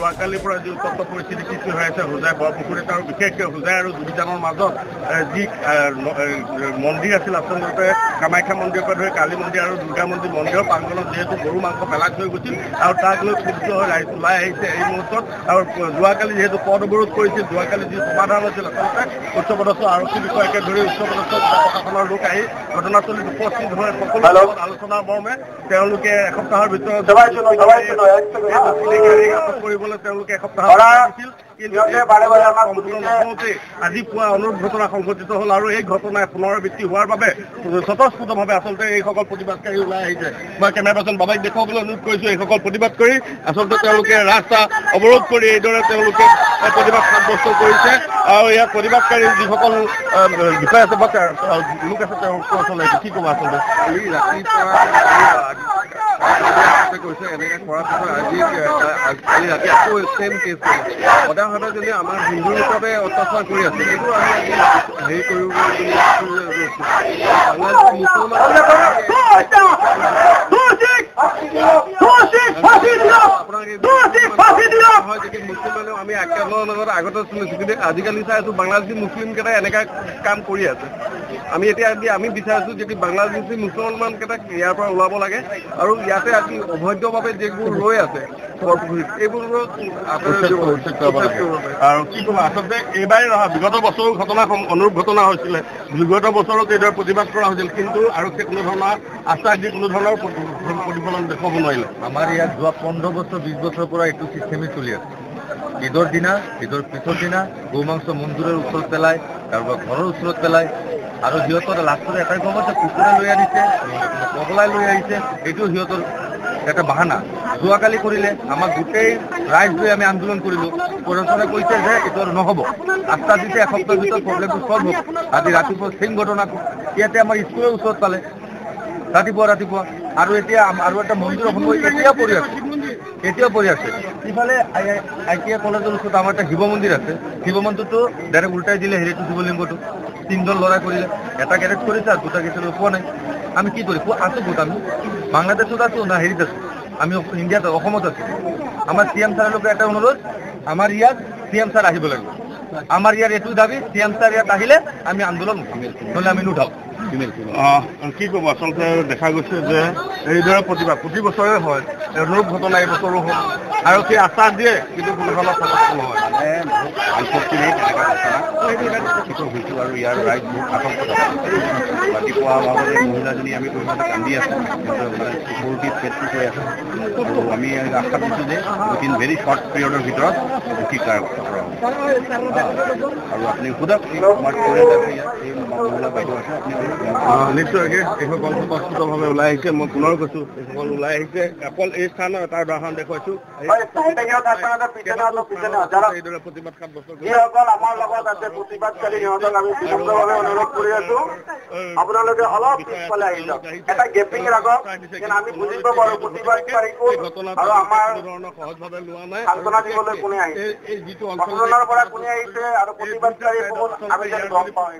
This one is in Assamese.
যোৱাকালিৰ পৰা যি উত্তপ্ত পৰিস্থিতি সৃষ্টি হৈ আছে হোজাই বৰপুখুৰীত আৰু বিশেষকৈ হোজাই আৰু দুলিজানৰ মাজত যি মন্দিৰ আছিল আচলতে কামাখ্যা মন্দিৰৰ পৰা ধৰি কালী মন্দিৰ আৰু দুৰ্গা মন্দিৰৰ প্ৰাংগণত যিহেতু গৰু মাংস পেলাই থৈ গৈছিল আৰু তাক লৈ ক্ষুব্ধ হৈ ৰাইজ ওলাই আহিছে এই মুহূৰ্তত। আৰু যোৱাকালি যিহেতু পথ অৱৰোধ কৰিছিল, যোৱাকালি যি সমাধান হৈছিল আচলতে উচ্চপদস্থ আৰক্ষী বিষয়াকে ধৰি উচ্চপদস্থ প্ৰশাসনৰ লোক আহি ঘটনাস্থলীত উপস্থিত হৈ সকলো আলোচনাৰ মৰ্মে তেওঁলোকে এসপ্তাহৰ ভিতৰত কৰিবলৈ তেওঁলোকে এসপ্তাহৰ দিছিল। কিন্তু আজি পুৱা অনুৰূপ ঘটনা সংঘটিত হ'ল আৰু এই ঘটনাই পুনৰাবৃত্তি হোৱাৰ বাবে স্বতঃস্ফূৰ্তভাৱে আচলতে এইসকল প্ৰতিবাদকাৰী ওলাই আহিছে। মই কেমেৰা পাৰ্চন বাবাইক দেখুৱাবলৈ অনুৰোধ কৰিছোঁ এইসকল প্ৰতিবাদ কৰি আচলতে তেওঁলোকে ৰাস্তা অৱৰোধ কৰি এইদৰে তেওঁলোকে প্ৰতিবাদ সাব্যস্ত কৰিছে আৰু ইয়াৰ প্ৰতিবাদকাৰী যিসকল বিষয় আছে বা লোক আছে তেওঁলোকৰ আচলতে কি ক'ব আচলতে কালি ৰাতিৰ পৰা কৈছে এনেকৈ কৰাৰ পিছত কালি ৰাতি আকৌ ছেম কেছ সদায় সদায় যদি আমাৰ হিন্দুৰ ওপৰতে অত্যাচাৰ কৰি আছে এইটো আমি হেৰি কৰিব মুছলিম আমি আক্ৰমণৰ লগত আগতে শুনিছোঁ, কিন্তু আজিকালি চাই আছোঁ বাংলাদেশী মুছলিমকেইটাই এনেকুৱা কাম কৰি আছে। আমি এতিয়া আমি বিচাৰিছোঁ যদি বাংলাদেশী মুছলমানকেইটাক ইয়াৰ পৰা ওলাব লাগে আৰু ইয়াতে আজি অবৈধভাৱে যিবোৰ ৰৈ আছে এইবোৰ আৰু কি ক'ব আচলতে এইবাৰেই নহয় বিগত বছৰো ঘটনা অনুৰূপ ঘটনা হৈছিলে। বিগত বছৰত এইদৰে প্ৰতিবাদ কৰা হৈছিল কিন্তু আৰক্ষীয়ে কোনো ধৰণৰ আশ্বাস দি কোনো ধৰণৰ প্ৰতিফলন দেখুৱাব নোৱাৰিলে। আমাৰ ইয়াত যোৱা 15 বছৰ 20 বছৰৰ পৰা এইটো চিষ্টেমেই চলি আছে। ঈদৰ দিনা ঈদৰ পিছৰ দিনা গৌ মাংস মন্দিৰৰ ওচৰত পেলাই, কাৰোবাৰ ঘৰৰ ওচৰত পেলাই আৰু সিহঁতৰ লাষ্টত এটাই গম আছে কুকুৰা লৈ আনিছে, পগলাই লৈ আহিছে, এইটো সিহঁতৰ এটা বাহানা। যোৱাকালি কৰিলে আমাক গোটেই ৰাইজ লৈ আমি আন্দোলন কৰিলোঁ। প্ৰশাসনে কৈছে যে এইটো আৰু নহ'ব, আস্থা দিছে এসপ্তাহৰ ভিতৰত প্ৰব্লেমটো চল্ভ হ'ব। আজি ৰাতিপুৱা ছেম ঘটনাটো ইয়াতে আমাৰ স্কুলৰ ওচৰত পালে ৰাতিপুৱা আৰু এতিয়া আৰু এটা মন্দিৰৰ সময় এতিয়াও পৰি আছে। ইফালে ITI কলেজৰ ওচৰত আমাৰ এটা শিৱ মন্দিৰ আছে, শিৱ মন্দিৰটো ডাইৰেক্ট উল্টাই দিলে হেৰিটো শিৱলিংগটো। 3জন ল'ৰাই কৰিলে, এটা গেৰেজ কৰিছে আৰু 2টা গেৰেজ পোৱা নাই। আমি কি কৰিম আছোঁ ক'ত আমি বাংলাদেশত আছোঁ না হেৰিত আছোঁ, আমি ইণ্ডিয়াত অসমত আছোঁ। আমাৰ CM ছাৰলৈকে এটা অনুৰোধ, আমাৰ ইয়াত CM ছাৰ আহিব লাগিব। আমাৰ ইয়াৰ এইটো দাবী CM ছাৰ ইয়াত আহিলে আমি আন্দোলন নহ'লে আমি নুঠাওঁ। কি ক'ব আচলতে দেখা গৈছে যে এইদৰে প্ৰতিবাদ প্ৰতি বছৰে হয়, অনুৰূপ ঘটনা এই বছৰো হ'ল আৰু সেই আশ্বাস দিয়ে কিন্তু কোনো ধৰণৰ ফলাফল নহয়। হৈছোঁ আৰু ইয়াৰ ৰাইজ বহুত আতংকত আছে। ৰাতিপুৱা ভাগতে মহিলাজনী আমি কান্দি আছোঁ, মানে চকুৰটিত পেটটো হৈ আছে আৰু আমি আশ্বাস দিছোঁ যে উইথিন ভেৰি শ্বৰ্ট পিৰিয়ডৰ ভিতৰত ঠিক কৰা হ'ব। আৰু আপুনি সোধক আমাৰ এই মহিলা বাইদেউ আছে আপুনি নিশ্চয়কৈ এইসকল স্পষ্টভাৱে ওলাই আহিছে। মই পুনৰ কৈছোঁ এইসকল ওলাই আহিছে অকল এই স্থানৰ এটা উদাহৰণ দেখুৱাইছোঁ। এইদৰে প্ৰতিবাদ সাব্যস্ত যিসকল আমাৰ লগত আছে প্ৰতিবাদকাৰী সিহঁতক আমি বিনম্ৰভাৱে অনুৰোধ কৰি আছোঁ আপোনালোকে অলপ পিছফালে আহি যাওক, এটা গেপিং ৰাখক যেন আমি বুজিব পাৰোঁ প্ৰতিবাদকাৰী কোন আৰু আমাৰ সহজভাৱে লোৱা নাই সান্তনা দিবলৈ কোনে আহিছে, প্ৰশাসনৰ পৰা কোনে আহিছে আৰু প্ৰতিবাদকাৰী কোন আমি যেন গম পাওঁ।